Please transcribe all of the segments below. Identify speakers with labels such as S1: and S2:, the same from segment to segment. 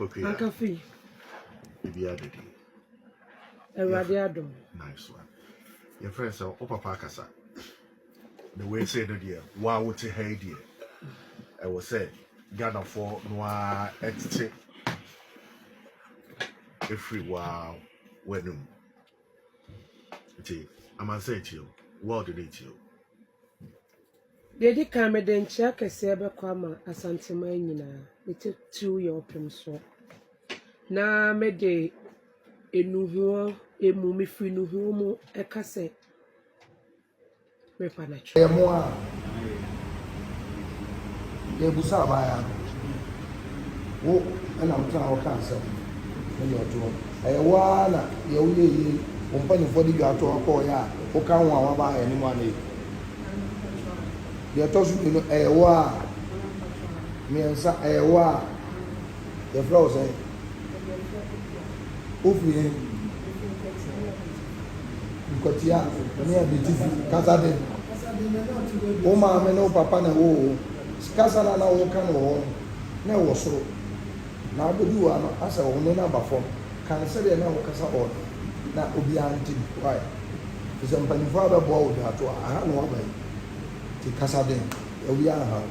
S1: Ankafi.
S2: Ibiadedi.
S1: Eradiadum.
S2: Nice one. Your friends are Papa Kasa. The way say the dear, why would you hate dear? I will say, Ghana for Noir et every wow when I must say to you, what did it you?
S1: Dedi kameden chaka sebe kwama asantema nyina. It 2 year so. Na mede enuhuo emu mifiri nuhuo mu ekase mepa na twa.
S3: Emoa. Ye busa baya. Wo ana mutana wo kansa. Ne yoto. Ewa na ye uye yi ompanifo di ato akọ ya. Wo kan wo awa ba eni mu ane. Ye to su ni ewa. Miensa ewa. Ye flow say. Ofie. Nkotia ni abitifi kasa de. O ma me no papa na wo. Kasa na wo kan wo. Na wo so. Na abodi wa no asa wo ne na ba fom. Kan se de na wo kasa o. Na obi anti why. Is ampanifo abebo wo da to aha no wa bai. Ti kasa de. Obi aha.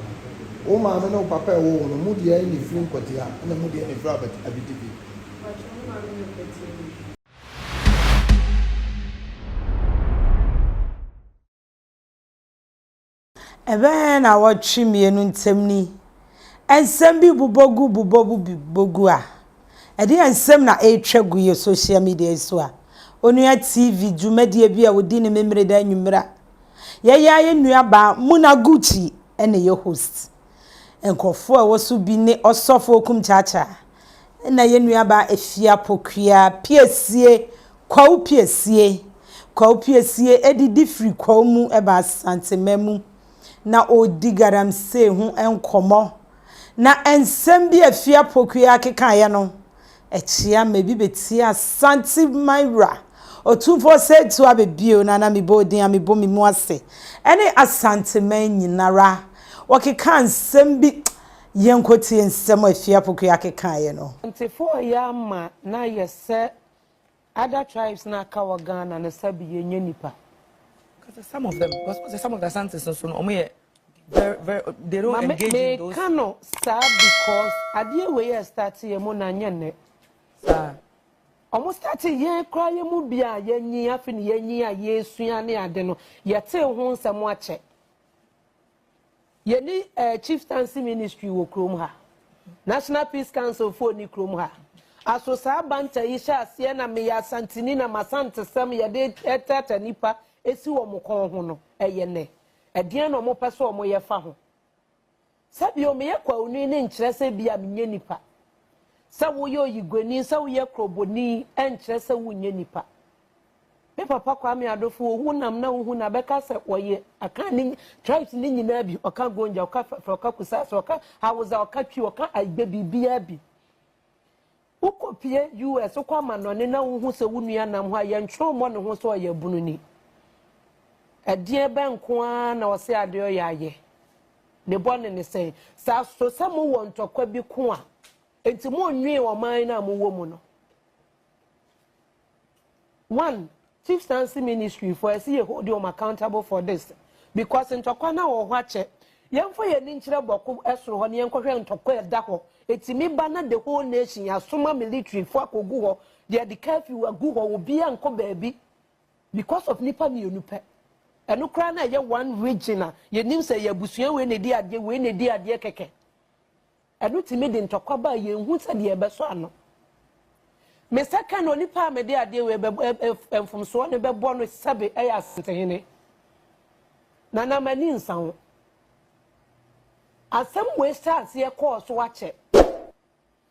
S3: O ma me no papa wo no mu de ni firi nkotia na mu de ni firi abitifi.
S4: Ebe na watchi mienu ntem ni ensem bi bubogu a ede ensem na etwagu ye social media so a Onua TV dwumadie bi a wodi ne memre da nwumra ye nua ba muna Gucci ene ye host enkofo a woso bi ne osofo okum chacha na ye nua ba Afia Pokua piesie kwa piesie edidi free kwa mu eba santememu na odi garamse hu enkomo na ensem bi Afia Pokua keka ye no echia mebi betia santi myra Otumfuo say to abebio na mebodin amebo mimu ase ene asanteman nyinara wakeka ensem bi yenkoti ensem Afia Pokua keka ye no
S1: Onua ya ma na yese other tribes na kawa Ghana na sabi yenye nipa.
S5: Because some of them, because some of the Santis and so on, very, they don't engage in those.
S1: Kano sad because idea we start ye mo na nyene.
S5: Sir.
S1: Almost start ye cry ye mu bia ye nyi afi ni ye nyi a ye sua ne ade no ye te ho nsem ache. Ye ni chieftaincy ministry wo krom ha. National Peace Council for ni krom ha. Aso sa banta yisha asie na me ya santini na masante sem ye de etata nipa esi wo mokon ho no eye ne edien no mo pese wo mo ye fa ho sabi o me ye kwa onu ne nkyere se bia menye nipa sa wo ye oyigoni sa wo ye kroboni enkyere se wo nye nipa me papa kwa me adofo wo hunam na wo huna beka se wo ye aka ni tribes ni nyina bi oka gonja oka kusa so oka hawuza oka twi oka agbe bibia bi ukopie US kwa manone na wo hu se wo nua nam ha ye ntwo mo ne ho so ye bunu ni edie benko a na wo se ade o yaye ne bone ne se sa so samo wo ntokwa bi ko a enti mo nwie wo man na mo wo mu no one chieftaincy ministry for see you hold them accountable for this because ntokwa na wo ho ache yemfo ye ni nkire boko esoro ho ne yenkohwe ntokwa eda ho etimi ba na the whole nation ya soma military for akogu ho the curfew agu ho obi anko baabi because of nipa mi onupe enu kra na ye one region ye nim say ye busua we ne di ade keke enu timi de ntokwa ba ye hu se de ebe so ano me second onipa me de ade we emfomso ne be bo no sabe e ya sentehene na mani nsan asem we start ye course wache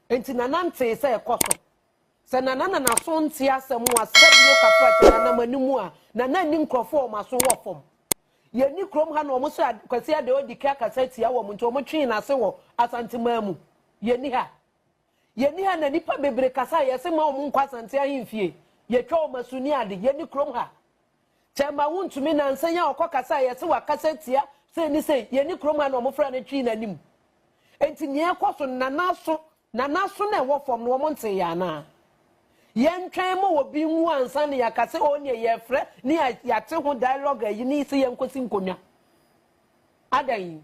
S1: enti nanante se ekoso se nanana na so nti asem wa sabio kafa che na manimu a na ni nkrofo ma so wo fom ye ni krom ha na omo so kwase ade odika kasati ya wo mo nti omo twen na se wo asantemamu ye ni ha na nipa bebre kasa ye se ma omo nkwa asante ahimfie ye twa omo suni ade ye ni krom ha chema wuntumi na nsanya okokasa ye se wa kasati se ni se ye ni krom ha na omo fra na twen na nim enti nye ekoso na na so na naso na wo fom no mo nte ya na yen twan mo obi nwu ansa ne yakase onye ye frɛ ne yate ho dialogue ayi ni se yen kosi nkonwa adan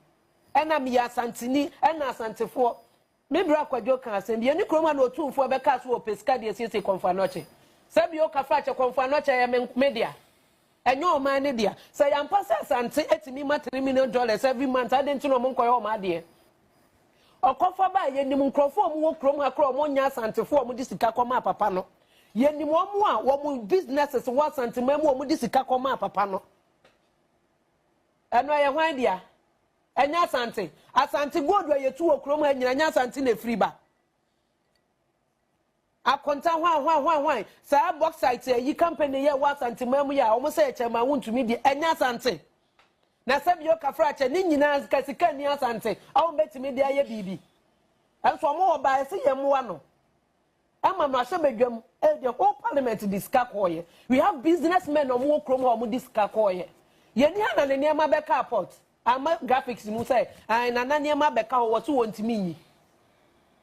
S1: ɛna me ya santini ɛna santefo me bra kwadwo kan asɛm bi ani kroma na Otumfuo be ka so o pesika de siesie konfa noche sɛ bi o ka fa che konfa noche ya media enyo o man ne dia sɛ ya mpa sɛ sante etimi ma $3 million every month adenti no mo nkoye o ma de okofa ba ye nim nkrofo mo wo krom ha kro mo nya santefo mo di sika koma papa no ye nim mo a wo mo businesses wo santema mo di sika koma papa no eno ye hwan dia enya asante gold we yetu okrom ha nyina nya asante na free ba akonta hwan sa bauxite yi company ye wa asante mamu ya o mo se echema wuntumi di enya asante na sabi o kafra che ni nyina kasika ni asante awo betimi di aye bibi enso mo oba ese ye mo no ama no ahye bedwam the whole parliament discuss koye we have businessmen no mo okrom ho mo discuss koye ye ni ana ne niam be ka port ama graphics mu say ai na niam be ka ho so wontimi nyi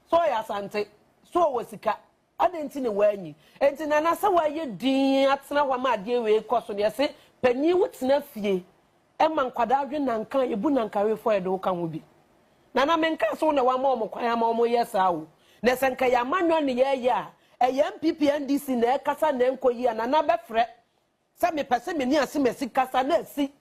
S1: so ya asante so wosika adenti ne wanyi enti na na se wa ye din atena ho ma ade we koso ne se panyi wutena fie ema nkwada adwe nankan ebu nankawe fo edo ka ho bi na menka so na wa ma o kwan ama o yesa wo na senka ya manyo ne ye ya eye MPP NDC na kasa na enkoyi na befre se me pese me ni ase mesi kasa na asi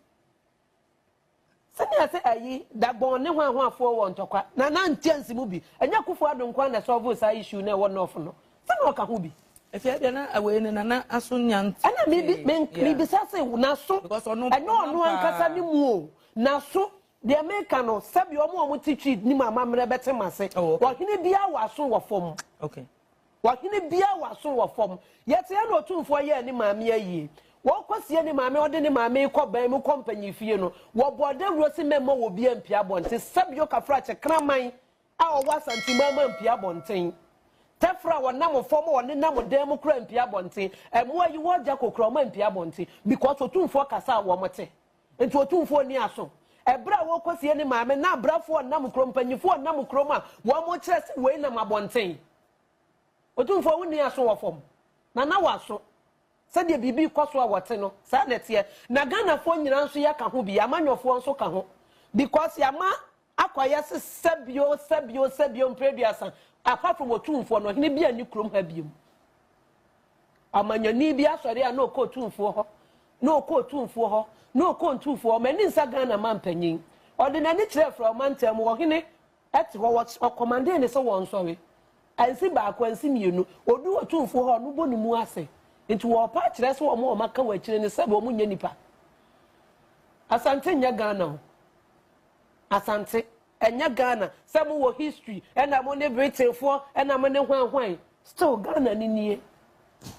S1: se ni ase ayi da bon ne ho afo wo ntokwa na ntiansi mu bi enya kufu adonkwa na solve sa issue na wo no of no se no ka ho bi
S5: Afia de na awe ne na aso nyant
S1: ana me bi sa se na so eno ankasa ni mu o na so the American no sabi omo teach ni mama mre bete mase wa hine bia waso wo fom
S5: okay
S1: wa hine bia waso wo fom yete ya no Otumfuo ye ni mama ayi wo kwasie ni mama ode ni mama ko ban mu company fie no wo bode rosi memo wo bia mpia bonte sabi o kafra che kraman a o wasanti mama mpia bonten tefra wo nam fom wo ne nam dem kra mpia bonten emo ayi wo ja kokra ma mpia bonten because Otumfuo kasa wo mote enti Otumfuo ni aso ebra wo kwasie ni maame na brafo nam krom panyifo nam krom a wo mo kire se we nam abonten Otumfuo wo ni aso wo fom na waso se de bibi kwaso a wote no sa nete na Ghana fo nyina nso ya ka ho bi amanyofo nso ka ho because yama akoye se sebio mpreduasa apart from Otumfuo no hene bia ni krom ha biom amanyani bia sori a no ko Otumfuo ho no ko Otumfuo ho no ko Otumfuo mani nsa Ghana mampanyin ordinary kire from mantem wo hene eti wo commande ne se won sori ansi ba ko ansi mienu odu Otumfuo ho no bonu mu ase nti wo pa kire se wo mo maka wa kire ne se bo mu nya nipa asante nya Ghana ho asante enya Ghana se mo wo history ena mo ne Britain fo ena mo ne hwan still Ghana ni nie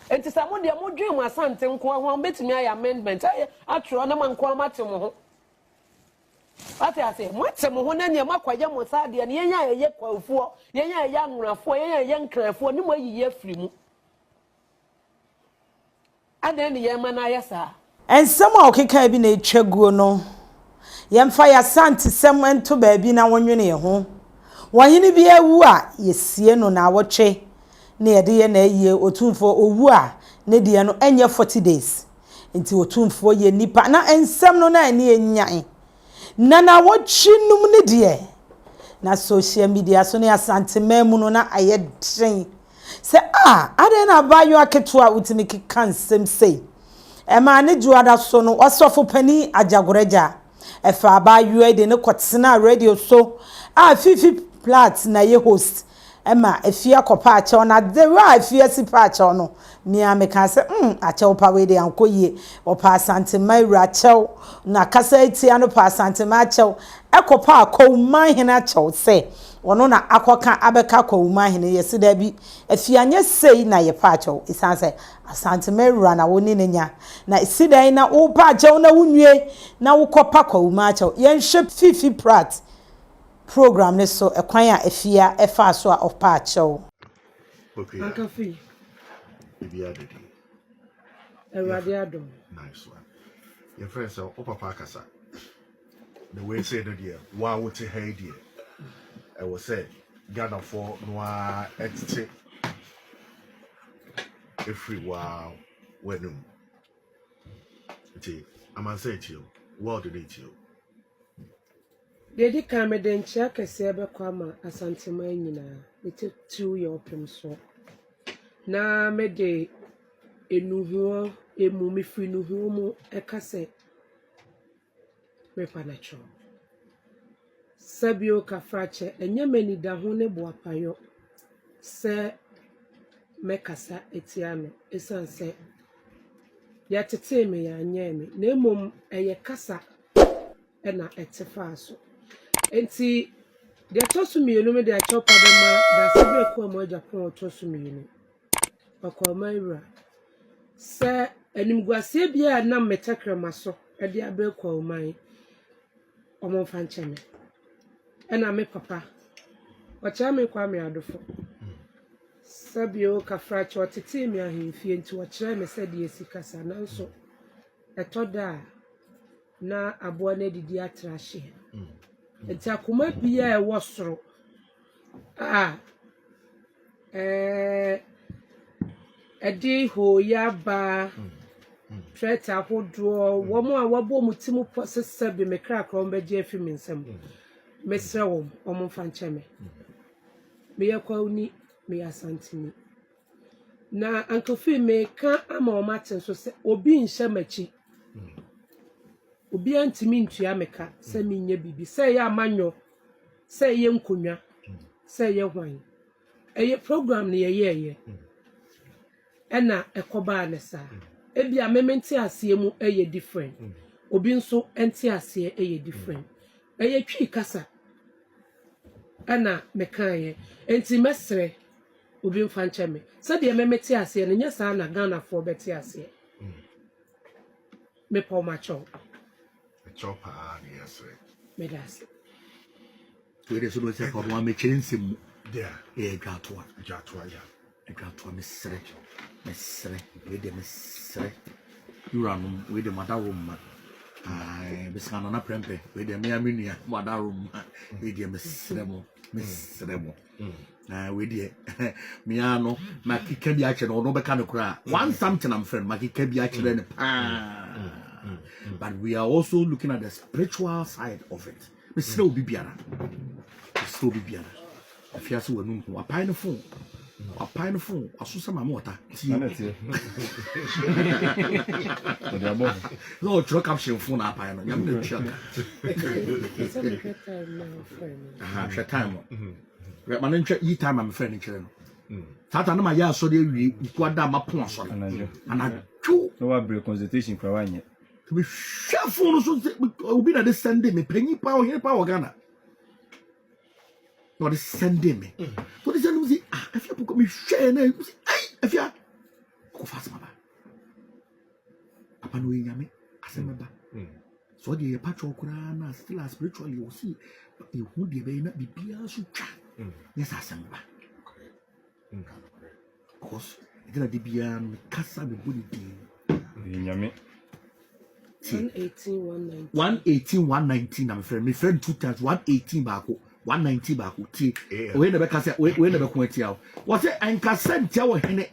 S1: enti sa mo de mo dwen mu asante nko ho betimi ay amendment ay atro na man ko matem ho ati ase mo tem ho na ne makwaye mo sa de ne yenya ye kwafuo yenya ye anwrafo yenya ye nkrafo ni mo yiye afiri mu adan ne ye ma na yesa
S4: ensem a okeka bi na etwaguo no yemfa ya sante sem ento ba bi na wonwene ye ho wahene bi awu a yesie no na awotwe na yede ye na aye Otumfuo owu a ne de no enye 40 days nti Otumfuo ye nipa na ensem no na ani enyan na wotwinum ne de na social media so na asante mamu no na ayedren se ade na bayo aketo a utimi kan sem sei ema ne juada so no osofo pani ajagoreja efa bayo de ne kotena radio so fifi plat na ye host ema Afia kopa ache na de wa Afia si pa ache no mi ameka se ache opa we de ankoye opa asante mairu ache na kasa etia no pa asante ma ache ekopa akoma hina ache se wono na akoka abeka akoma hina yesi da bi Afia nya sei na ye pa ache isan se asante mairu na woni nya na isida na wo pa ache na wunwie na wo kopa akoma ache ye nhwe fifi prat program ne so ekwan a Afia efa so a opa achew
S1: akafi
S2: Bibi adedi
S1: Erade adom
S2: nice one your friend so papa kasa the way say no dear wa wote ha dear I was say Ghana for Noa etite every wow when I'm gonna say to you, what did it you?
S1: Dedi kameden chia kese be kwama asantema nyina ete 2 year opem so na mede enuhuo emu me free nuhuo mu ekase me panacho sabio kafrache enye mani da ho ne boapayo se mekasa etiame esanse ya tete me ya anya me na emom eye kasa ena etefa so enti de tosumienu me de achopa be ma da sebe ko mo Japan tosumienu akoma ira se animguase bia na metakrama so e de abe ko oman omo fancheme ena me papa wacha me kwa me adofo sabio kafracho otete me ahemfie nti wachira me se de esikasa nanso etoda na aboa na didi atrahye enti akoma bia e wosoro edi ho ya ba treta hodo womo a wabo mutimu posese be me kra kra ombeje afi me nsam mesre wo omo fancheme me yakwauni me asantini na ankofi me ka ama o maten so se obi nhye machi obi antimi ntua meka se menye bibi se ya amanyo se ye nkonwa se ye hwan eye program ne ye ena ekoba ne sa ebia mementi ase mu eye different obi nso enti ase eye different eye twi kasa ena mekaye enti mesre obi mfa ncheme se de mementi ase ne nya sa na Ghana for beti ase me po macho
S2: Chopper, yes,
S1: medas
S6: we dey so do say for one me chensim
S2: there,
S6: Gatwa
S2: yeah.
S6: Gatwa mesre we dey mesre yuranum we dey madarum ai bisana na prempe we dey me amenia madarum we dey mesre mo we dey me ano makika bi a che no be ka no kra one something I'm friend makika bi a che ne pa. But we are also looking at the spiritual side of it. We still be biara. If you are so a pine phone, I saw some water. No, truck caption phone up. I am the truck. Time. Man, eat time, I'm friend in children. Tata, my yard, so they quad down my point. And I do
S7: no break consultation for 1 year.
S6: To be careful, so will be that sending me penny power here, power Ghana. Not sending me. What is that? If you put me share, if you go fast, mother. Papa, no, yammy, I say, member. So the patrol Kurana still as spiritually, you see, you would be not be pierced. Yes, I say, member. Of course, it's going to be a casa the booty.
S7: Yammy.
S1: 118
S6: 119 I'm friend. My friend 2 times 118 back, 190 back. We never can say we never quit you. What's it? And can send tell him.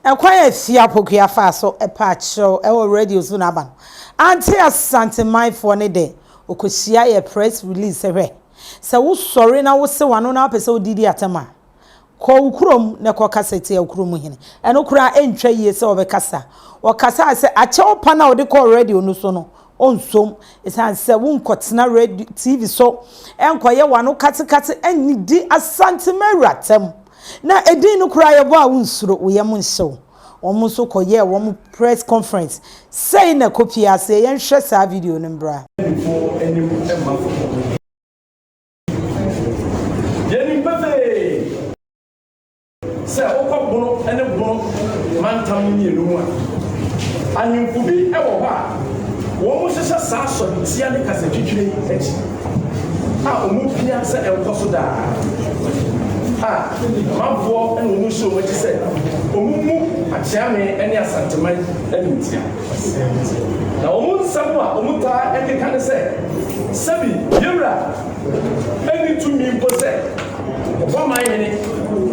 S4: Acquire Afia Pokua faso a patch show our radio soon aban. Auntie Asante my for ne day. Okosia a press release away. So wo sorry na wo se wano na pese odidi atama. Ko ukrom na ko kasete ukrom hene. Eno kura entwa yie se obekasa. Okasa se ache opa na ode ko radio no so no. Onsom esan se wo nkotena radio TV so enkoye wano katekate enidi Asante mawratem. Na edin no kura ye bo a wunsuro wo yem nsew. Omo so koye wo press conference. Say na copy ase yen hwe sa video no mbra.
S7: Before any say okwabono ene bono mantam ni enu a anyimfubi e wo ha wo mo hyehyɛ saa so tia ne kasa twitwire echi a omu pia se enkoso da amanfoɔ ɛna ɔmo nso ɔmo ti sɛ ɔmo mu akyeame ɛne asanteman ɛne ntia na ɔmo nsɛm a ɔmo taa ɛkeka ne sɛ sɛbi yɛwura ɛne tumi mpo sɛ ɔbɔ man yɛne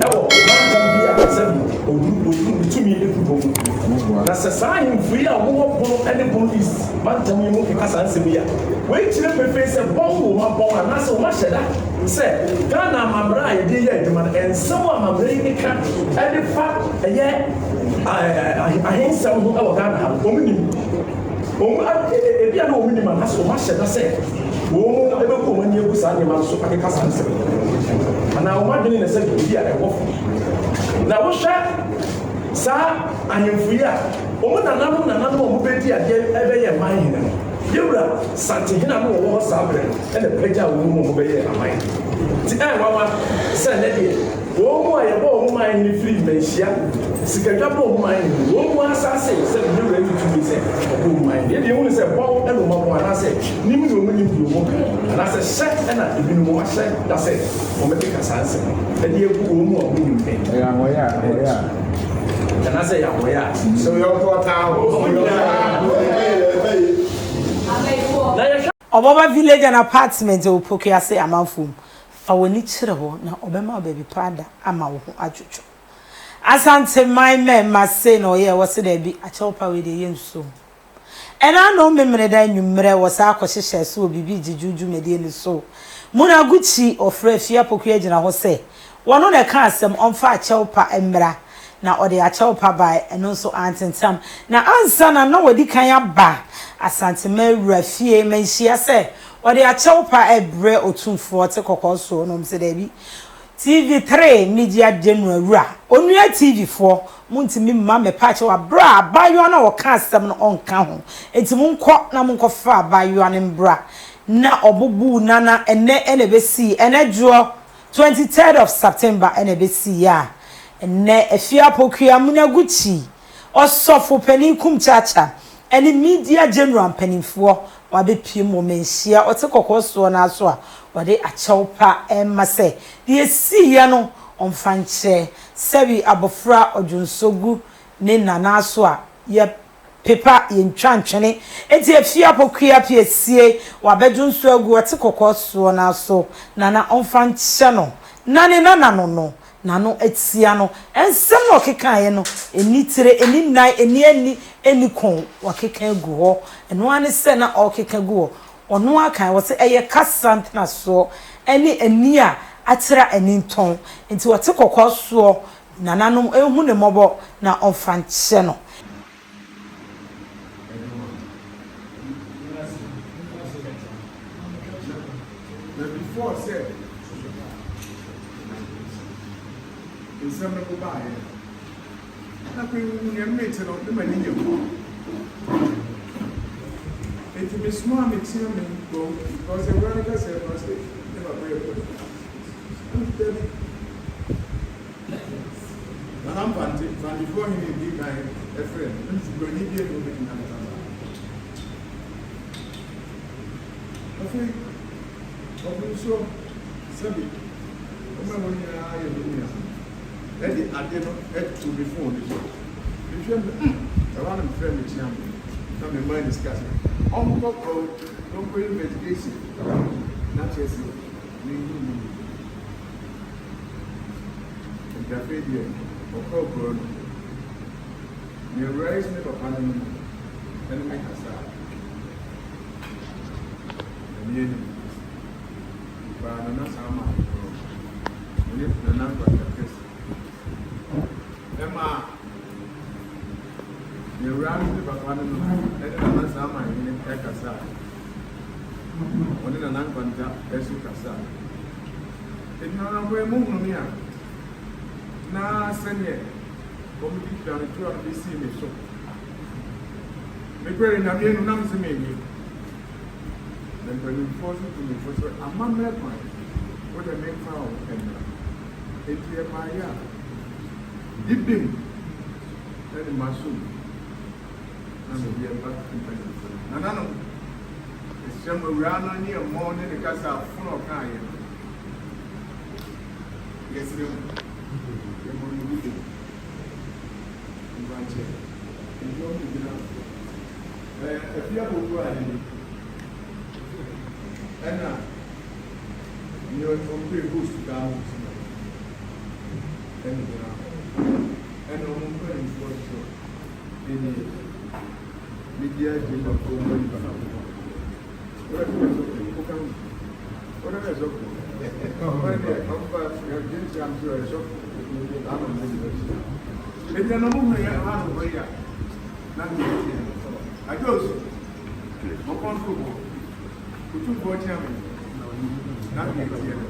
S7: ɛwɔ mantam bi a sɛbi ɔdu tumi ɛkubo mu na sɛ saa ahemfo yi a wɔwɔ bono ɛne bono east mantam yi mu keka saa nsɛm yi a wɔakyerɛ pefee sɛ bɔn wɔ ma bɔn anaasɛ wɔma hyɛ da sɛ Ghana amammerɛ a yɛde yɛ adwuma no ɛnsɛm a amammerɛ yi ka ɛde fa ɛyɛ ahensɛm ho ɛwɔ Ghana ha ɔmo nim ɔmo ebi a na ɔmo nim anaasɛ wɔma hyɛ da sɛ wɔn ɛbɛkɔ wɔn ani egu saa nneɛma nso akeka saa nsɛm anaa wɔn adwene na sɛ biribi a ɛwɔ fo na wɔhwɛ saa ahemfo yi a wɔn nananom a wɔn bɛdi adeɛ ɛbɛyɛ man yi no yɛwura santehena no wɔwɔ hɔ saa berɛ ɛna pagya wɔn mu wɔn bɛyɛ aman ti wawa sɛ ne deɛ wɔn mu a yɛbɔ wɔn man ne firi mmanhyia sikadwa bɔ wɔn man ne wɔn mu asase sɛ yɛwura tutu bi sɛ ɔbɔ wɔn man ne deɛ wɔn sɛ bɔn ɛna wɔn abɔ anaasɛ nim ne wɔn nim deɛ wɔn anaasɛ hyɛ ɛna ebinom wɔn ahyɛ da sɛ wɔn bɛka saa nsɛm ɛde egu wɔn mu a wɔn nim pɛn ɛyɛ ahoyɛ anaasɛ yɛ ahoyɛ sɛ yɛ ɔtɔ taa
S4: Obaba village and apartment o Pokua say amanfo fa woni kire ho na obema baby pada ama wo ho adwodwo asante my men must say no ye wo se da bi achopa we de yenso ena no memre da nwumre wo sa akohyehyɛ so bibi gijuju medie ni so muna guchi ofra Afia Pokua gina ho se wono na ka asem onfa achopa emra na ode achopa bai eno so antentam na ansa na no wadi kan aba asante mawura fie manhyia se ode achopa ebre Otumfuo te kokoso no mse da bi TV3 media general Onua TV4 muntimi mma me pache wa bra bayo na wo ka asem no onka ho enti munkɔ na munkɔfa bayo ne mbra na obubu nana ene besi ene dwo 23rd of September ene besi ya ene Afia Pokua munaguchi osofo panikum chacha ene media general panimfo wabepie mo menhyia ote kokoso na so a wade achawpa emase de si ya no omfanche sebi abofra odwunsogu ne nana so a ye pepa ye ntwantwene enti Afia Pokua piesie wabedwunso agu ote kokoso na so nana omfanche no nane nana no nano etia no ensem no keka ye no enitire eninai eni kon wakeka agu ho eno ane se na okeka agu ho ono aka wo se eye kasant na so eni ani a atira eninton enti wote kokoso nananom ehu ne mobo na onfanche no
S8: before said some of the buy. Nothing you made it on the money you want. It is small material because the workers said, never pay. And I'm panting, and before he may be my friend, and you will need to make another. Okay, so, Sabi, let the adeno head to the phone. If you're around a friend with him, come in mind discussing. Uncle code, don't go investigation. Not just me. And cafe here, or call girl. You raise me for panel and make us out. And you, but I'm not how much. And if the number of the Emma, you ran the Papa and the Sama in Ekasa. One in an uncontact, Esukasa. It's not a way moving here. Now, send it. Come to down the two of the sea. So, the prayer in a million numbers maybe. Then when you force it to me, for a man, what a make foul and it's a Maya. Dipping and the mushroom and the back to Nano. It's some around near morning because I'm full of kind. yɛsrɛ mu yɛbɔ no bi de mbankyɛ ɛdɔ no gyina Afia Pokua ani ɛna ne ɔmpɛ host daa ho si ɛne gyina ɛna ɔmo mpanimfoɔ so ɛne media gyinafoɔ mpanimfoɔ whatever is okay. Maybe I'm not moving around over here. I just no control. Otumfuo chairman. Not me here.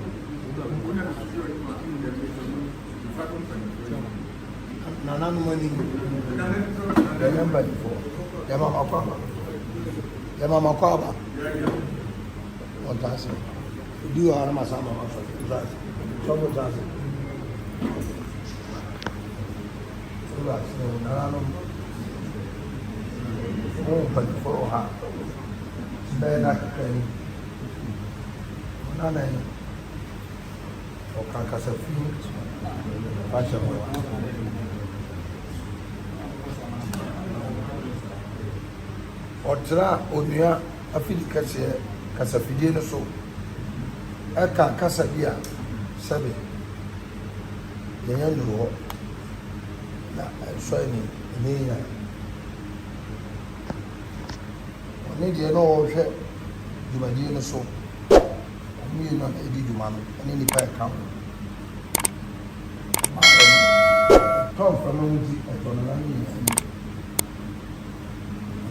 S3: Nana money. Remember before. Yama Kwaba. On task. Do you have a summer of trouble? Open for her. Spare that penny. None or carcass of food. Otra, Onua, Afia Kasafidino so. Eka Kasabia, Sabi. The young law. I'm showing me. Need you know, you might do so. Me not a did you, man, and any pie count. Tom from Monty and Tonani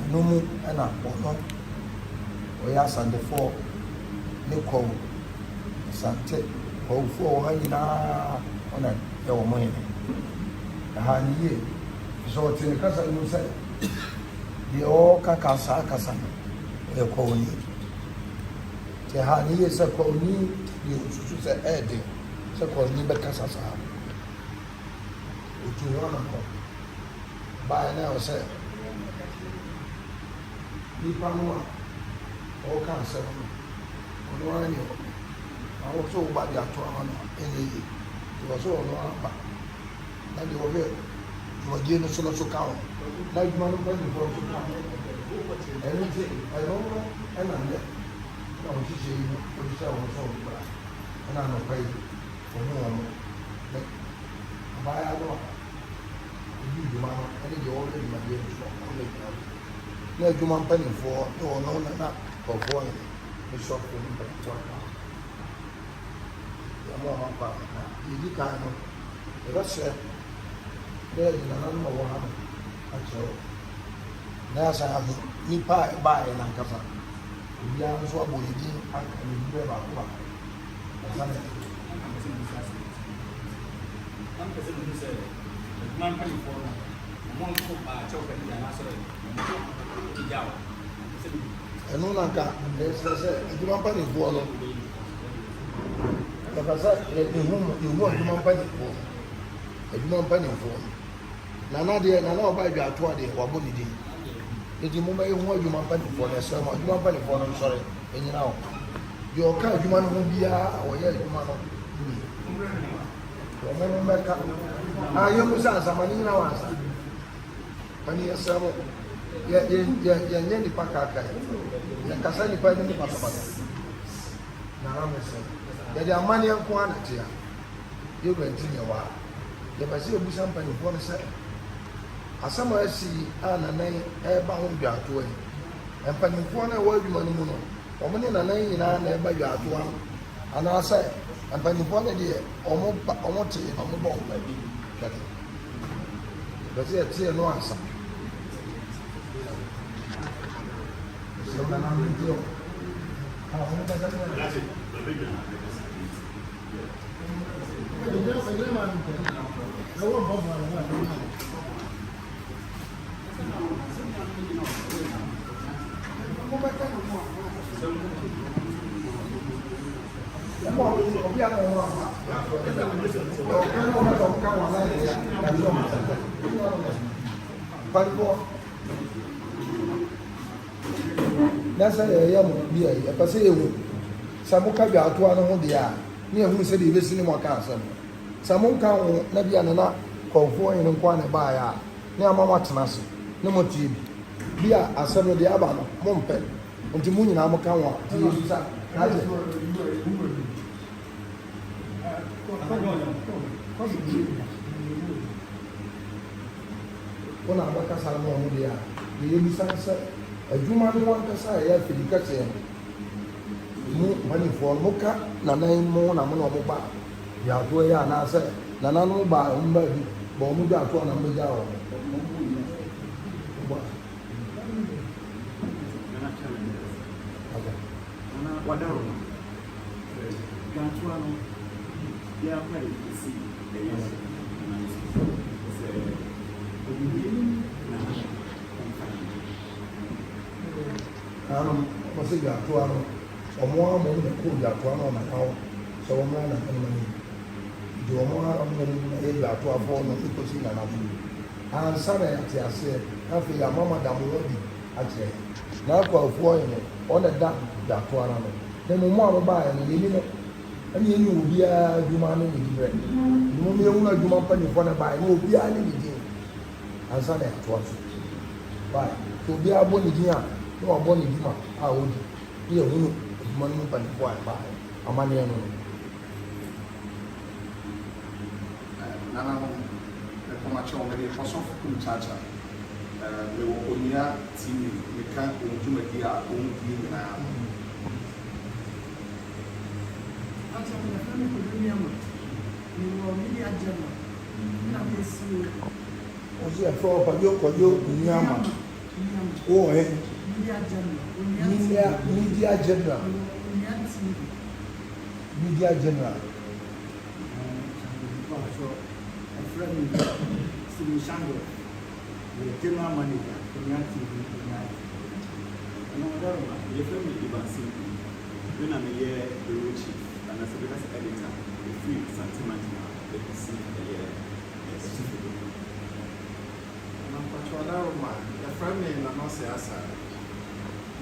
S3: and no and a no. We are Sunday for Nico Sante, or for Hina on a money. A honey, so it's in the casa you say. The all Kakasa Casan, a colony. The honey is a colony, you should say, Eddie, so called Nibacasa. Which you want to buy now, say, Nipanua, all cancer, on I also buy the Atuana, it was all over. And you were here, you were getting a solo count. Like man, anything, I don't know, and I'm there. No, she said, you sell on so bad. And I'm not paid for more. Buy a lot. You do man, and you already my game for. No, you man penny for, no, not for one. The shop for him, but it's 1 pound. The more 1 pound. You can't know. The rest said, there is another one. That's how you buy an ankasa. We are so able to do and never go. And no longer, there's a company for them. Because you want to company for a company for. Nana deɛ nana ɔba adwa ato adeɛ wabɔ ne din eti mo bɛyɛ ho adwuma mpanimfoɔ no ɛsɛ mo adwuma mpanimfoɔ no nsɔre ɛnyina hɔ deɛ ɔka adwuma no ho biara ɔyɛ adwuma no ɔmo no bɛka yɛ mu sɛ ansama ne nyina wɔ ansa pani yɛsɛ mo yɛnyɛ nipa kaakae yɛkasa nipa no ne pasapasa nana mo sɛ yɛde amanneɛ nko anate a yɛwura nti nyɛ hɔ a yɛpɛ sɛ yɛbusa mpanimfoɔ no sɛ asɛm a asi a nanan ɛreba ho dwaatoa yi mpanimfoɔ no a ɛwɔ adwuma no mu no ɔmo ne nanan nyinaa na ɛba dwaatoa no anaasɛ mpanimfoɔ no deɛ ɔmo te na ɔmo bɔ ɔmo bi hwɛde yɛpɛ sɛ yɛteɛ no asa sɛ nanan no nti a ɔmo bɛka sɛ Nasa yɛ mo bi a yɛpɛ sɛ yɛhu sɛ moka dwaatoa no ho deɛ a ne yɛhunu sɛ deɛ yɛbɛsi ne mu aka asɛm Someone can maybe another call for in one by a near Mamma Tanas, no more TV. Be a several the Abano, Mompen, and the moon in Amakawa. When I work as a woman, the Ebisansa, a Juman one Cassia, Fidicate, money for Moka, Nana Mon, Amonoba. Ya to ya na se na na no ba mba bi bo mu da to na mja o
S9: na wadaro gantua no ya kwai si ya se obi na
S3: ano mo se ya to ano omo mo ne ko ya to ano na kawo so mo na kan do mo ha mo ne e ya to afo no ko si na na mu ansa na ya ti ase na fe ya mama da mo bi atre na kwa afo yin o na da ya to ara no ne mo mo ba ya ne ni no ani ni obi a duma no ni di bre mo me hu na duma pa ni fo na ba ni obi a ni di ansa na ya to aso ba to obi a bo ni di a no bo ni di ma a o di ye hu mo ni pa ni fo a ba amane no
S2: Nana, come a ciò, vedi, posso cominciare. Devo Onua TV, mi canto un giorno di a un di na.
S9: Acha na fami ko dunia mo. Ni wo mi ajama. Na besi
S3: o si e fo pa yo ko yo nyama o e
S9: media
S3: general media general
S9: so a friend Simi Shango the general manager Onua TV no daroma
S10: the family Ibansi when I'm here the road chief and as a business editor the free sentiment the PC
S8: the family in the Manhyia.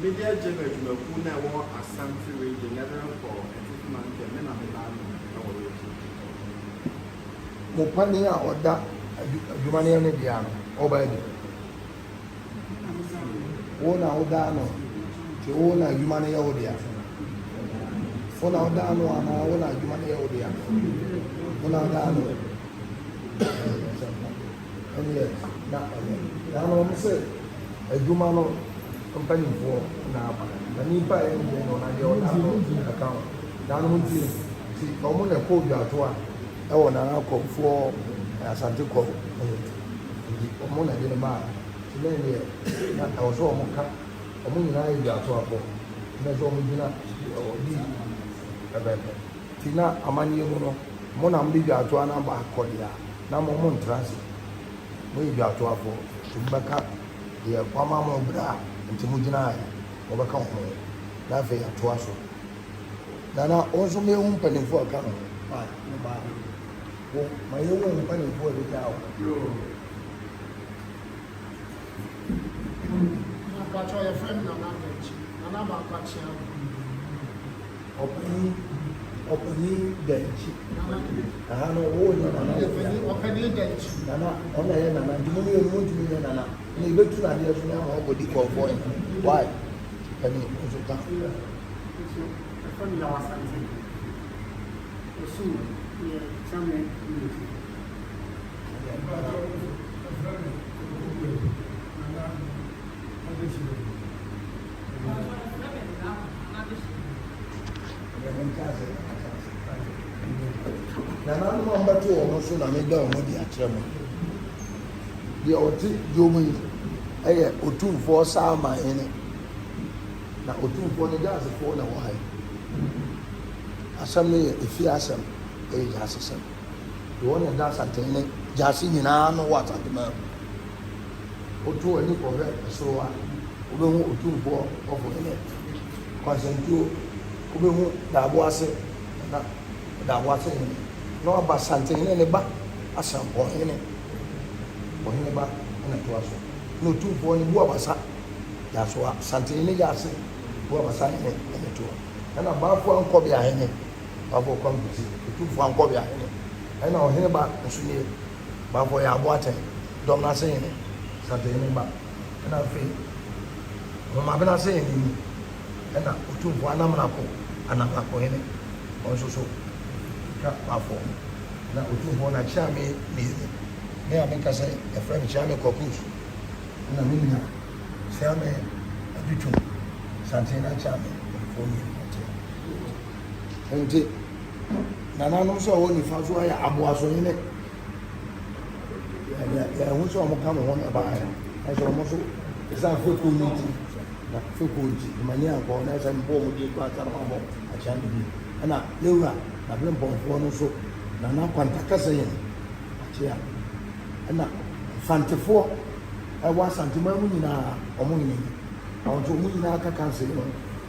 S8: Media general to who never assembly region never for a man can men
S3: mo pani a oda adwumane ne dia no oba di wo na oda no ti wo na adwumane ya odia wo na oda no ana wo na adwumane ya odia wo na oda no ene na no mo se adwuma no company for na aba na nipa e no na de oda no account na no ti omo na ko bi ato a e wo na akofo asante ko omo na de ma ti na ne na o so omo ka omo ni na e bi ato apo na so omo gina o di abebe ti na amanye mu no mo na mbi bi ato na ba akodia na mo mo ntrance mo bi ato apo ti baka de kwama mo bra nti mo gina ya o baka ho na fe ato aso na o so me hu mpanimfo aka no ba no ba wo ma ye wo mpanimfo de ta o
S9: na pacho ya friend na na ba pacho
S3: opini denchi aha no wo ni na
S9: opini denchi
S3: na ona ye na ndi mo ye mo ndi ye na ni betu na dia so na mo go di ko boy why kani o so ta
S9: family was something so yeah something
S3: na no mba to o so na me da o mo di akere mo di o ti jomu yi eye Otumfuo sama ene na Otumfuo ne gas fo na wa hai asam ne Afia asam e gas asam do ne da santen ne gas nyina no wa tatema otu ani ko re so wa obehu Otumfuo ofo ne konsentio obehu da bo ase na da bo ase no aba santen ne ba asam bo ne ba na to aso no Otumfuo ni bu abasa ya so santen ne ya ase bu abasa ne to na ba fo anko bia hene ba fo kwambuti Otumfuo anko bia hene ɛna ɔhene ba nso nie baafo yɛ aboaten dɔm na sɛn ne santene ba ɛna afei ɔma bena sɛn ne mu ɛna Otumfuo anamako hene ɔnso so ka baafo na Otumfuo na kyia me ne a meka sɛ ɛfrɛ me kyia me kɔkus na me nua kyia me adutwum santene na kyia me ɔfo ni nti nananom sɛ ɔwɔ nifa so ayɛ aboasohene yɛho sɛ ɔmo ka mo ho ne baayɛ ɛsɛ ɔmo so ɛsɛ afɛkuo no nti na afɛkuo nti mani ankɔ na ɛsɛ mpɔ ɔmo de kɔ atara mabɔ akyɛ no bi ɛna lewura na bere mpɔmfoɔ no so nana kwanta kasa yɛn akyɛ a ɛna fantefoɔ ɛwɔ asantema mu nyinaa ɔmo nyinaa ɔmo nso ɔmo nyinaa ka kansa yi no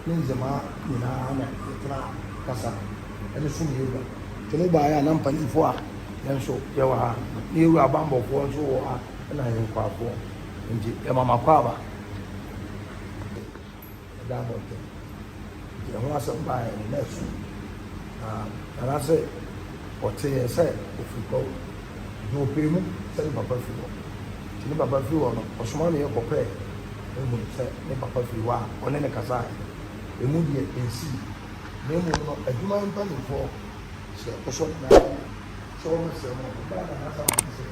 S3: ne nzɛmaa nyinaa na yɛtena kasa ɛne som yɛwura nti mo baayɛ a na mpanimfoɔ a yɛn nso yɛwɔ ha ne yɛwura abambɔfoɔ nso wɔ ha ɛna yɛn nkwafoɔ nti yɛmama kɔ aba ɛda abɔnten nti ɛho asɛm baayɛ no na ɛso anaasɛ ɔte yɛ sɛ ɔfiri kɔ na ɔpɛ mu sɛ ne papa firi hɔ nti ne papa firi hɔ no ɔsoma ne yɛ kɔpɛɛ ɛmu sɛ ne papa firi hɔ a ɔne ne kasa ɛmu deɛ ɛnsii na emu no adwuma mpanimfoɔ sɛ ɔsɔ ne nan sɛ wɔn sɛ mo ɔbaa na asa wɔn sɛ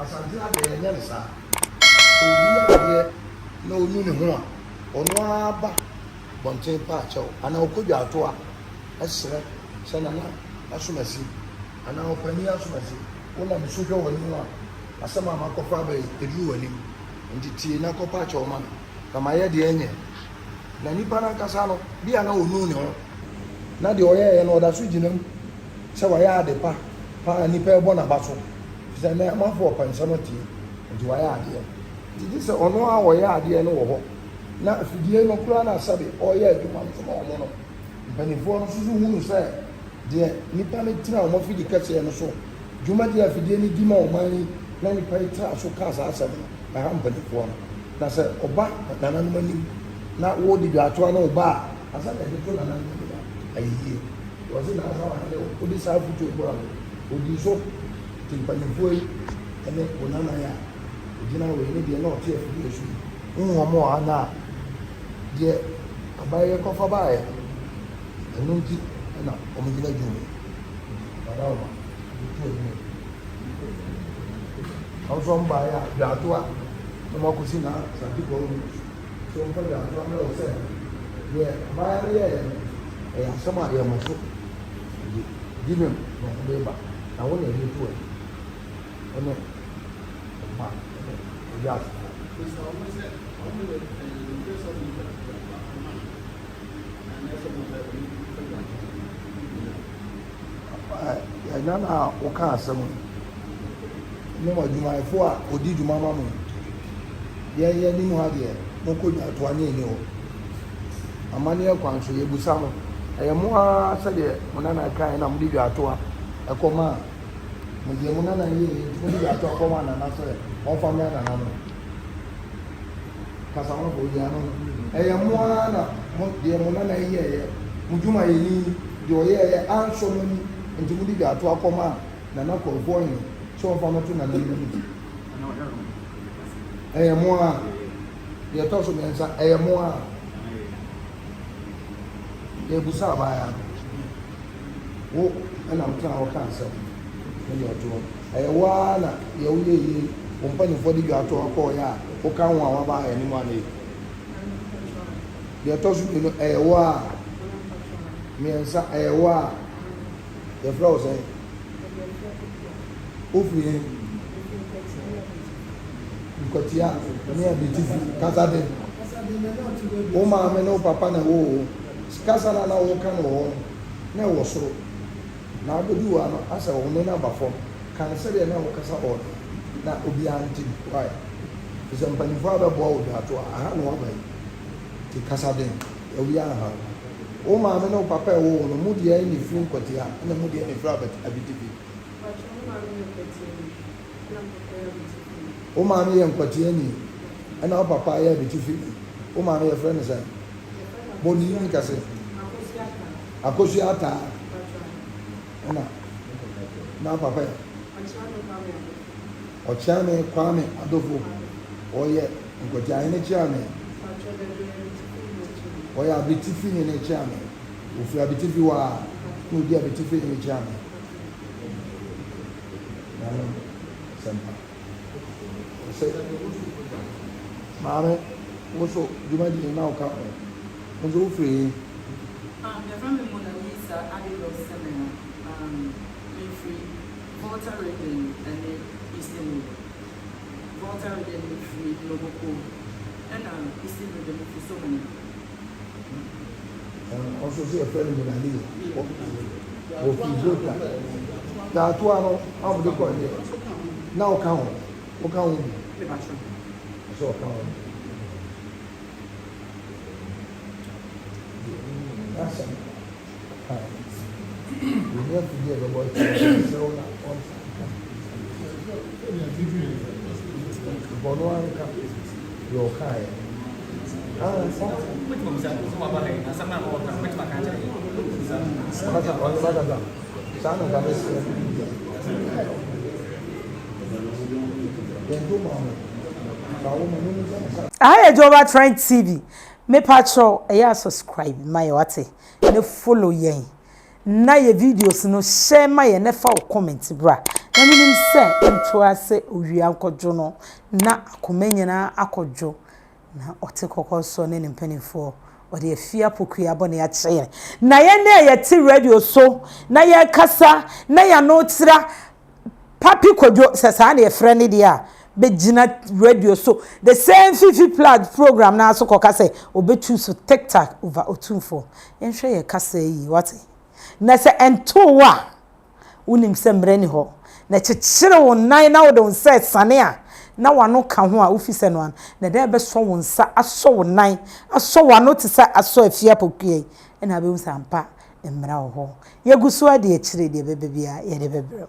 S3: asante adeɛ yɛnyɛ ne saa obi adeɛ na onu ne ho a ɔno aba bɔnten pa akyɛw anaa ɔkɔdwa ato a ɛsrɛ sɛ nana asomasi anaa ɔpanin asomasi wɔnam so hwɛ wɔn anim a asɛm a makɔfa aba eduru wɔn anim nti tie na kɔpa akyɛw ma no kama yɛ deɛ nyɛ na nipa nankasa no bi a na onu ne ho na deɛ ɔyɛɛyɛ no ɔda so gyina mu sɛ wɔyɛ ade pa nipa ɛbɔ n'aba so sɛ na amafo ɔpansa no tie nti wɔyɛ adeɛ nti sɛ ɔno a wɔyɛ adeɛ no wɔ hɔ na afidie no koraa na asabe ɔyɛ adwuma nso ma ɔmo no mpanimfoɔ no nso so hunu sɛ deɛ nipa no tena ɔmo afidi kɛseɛ no so dwuma deɛ afidie no di ma ɔman yi na nipa yi tena so kaa saa asɛm no ɛha mpanimfoɔ no na sɛ ɔba nananom anim na wɔdi dwatoa no ɔba a asa na ɛde to nananom anim ayie wɔsi na asa wɔn ayɛ ɔdi saa futu ebura no ɔdi so te mpanimfoɔ yi ɛne ɔnanan a ɔgyina wɔ yi ne deɛ na ɔte afidie so yi nwɔm wɔ ha na deɛ abayɛ kɔfa baayɛ ɛno nti ɛna ɔmo gyina dwom ɔda ɔma ɔtu ɛdini ɔnso ɔmo baayɛ a dwatoa na ɔmo akɔsi na sante kɔɔ mu so ɔmo fɛ dwatoa na ɔsɛ deɛ abayɛ no yɛɛ no ɛyɛ asɛm a yɛ mo so di nem na ɔmo bɛ ba na wɔn na ɛyɛ tu ɛne ɔma ɛne ɔyɛ asɛm. ɛna na wɔka asɛm ne ma adwumayɛfoɔ a ɔdi dwuma ma mo yɛyɛ nim ha deɛ mokɔ dwatoa ne ɛni hɔ amanneɛ kwan so yɛbusa mo ɛyɛ mo a sɛdeɛ mo nana kae na mode dwatoa ɛkɔma a modeɛ mo nana yɛ nti mode dwatoa kɔma nana sɛ ɔmfa mmɛ nana no kasa wọn fɔ yia no ɛyɛ mo ara na mo deɛ mo nana yi yɛ mo dwuma yɛ ni deɛ ɔyɛ yɛ ansɔ mo ni nti mo de bi ato akɔma a nana kɔrɔfoɔ yi sɛ wɔn fa mo to nana yi mu ɛyɛ mo ara deɛ tɔ so mmiɛnsa ɛyɛ mo ara deɛ busa abaaya no wo ɛna mo tena hɔ ka asɛm ɛyɛ ɔto ɛyɛ wo ara na yɛ wo yɛ yie wɔn mpanyinfoɔ de bi ato akɔ yɛ a woka ho a waba ayɛ ne mu ana yi deɛ ɛtɔ so mmienu ɛyɛ wo a mmiɛnsa ɛyɛ wo a yɛfrɛ wo sɛ wofiri nkɔtia ne abetifi kasa de wo maame ne wo papa na wo kasa na woka no wɔ na ɛwɔ soro na abɛdi wɔ ano asɛ wɔn ne naba fam kan sɛdeɛ na wokasa wɔ na obiara nti wae sɛ mpanimfoɔ abɛboa wo dwato a aha na waba yi te kasa den obiara ha wo maame ne wo papa ɛwɔ wo no mu deɛ ne firi nkɔtia ɛna mu deɛ ne firi abetifi wo maame yɛ nkɔtia ni ɛna wo papa yɛ abetifi wo maame yɛ frɛ ne sɛ bɔni yi kase akosua ataa ɛna na papa Ochame Kwame Adofo oye Nkojane Chairman oye abitifi ni chairman ofi abitifi wa no dia abitifi ni chairman na sempa se mare woso juma di na o ka o free
S5: the family Mona Lisa added of seminar in free Volta Reading and then Eastern Volta Reading free Loboko and Eastern Reading for so many.
S3: Also see a friend Mona Lisa o Fijota da atuano am de ko ni na o ka ho so ka ho that's it. We have to get about so on. Onua nka your kai.
S4: I Jova Trend TV. Me patro eya subscribe my wate ne follow yen na ye videos no share my ne fa comment bra na minim se nto ase owi ankodwo no na akomanyina akodwo na otekokko so ne mpanifo ode Afia Pokua abone ya kye na ye ne ye ti radio so na ye kasa na ya no tira papi kodwo sesa na ye frɛ ne dia Begina radio so the same 50 plat program na so koka say obetu so TikTok over Otumfuo enhwe ye kasa yi what na se ento wa unim se mbrani ho na kyekere won nan na wo don se sane a na wano ka ho a ofise no an na de be so won sa aso won nan aso wano te sa aso Afia Pokua na be unsa ampa emra ho ye guso ade kyere de bebe bia ye de bebe